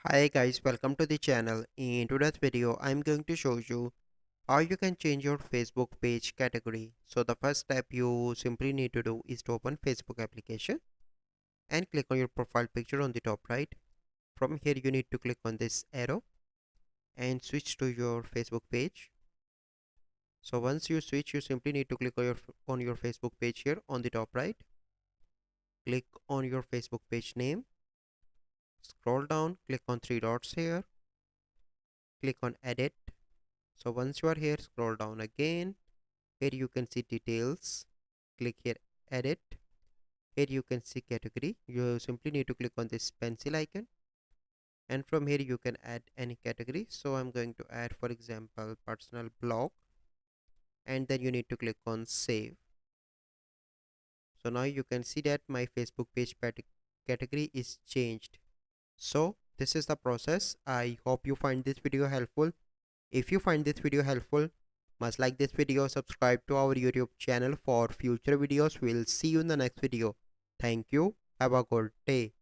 Hi guys, welcome to the channel. In today's video, I'm going to show you how you can change your Facebook page category. So the first step you simply need to do is to open Facebook application and click on your profile picture on the top right. From here you need to click on this arrow and switch to your Facebook page. So once you switch, you simply need to click on your Facebook page here on the top right. Click on your Facebook page name. Scroll down, click on three dots here. Click on edit. So once you are here, scroll down again. Here you can see details. Click here edit. Here you can see category. You simply need to click on this pencil icon, and from here you can add any category. So I'm going to add, for example, personal blog, and then you need to click on save. So now you can see that my Facebook page category is changed. So this is the process. I hope you find this video helpful. If you find this video helpful, must like this video, subscribe to our YouTube channel for future videos. We'll see you in the next video. Thank you. Have a good day.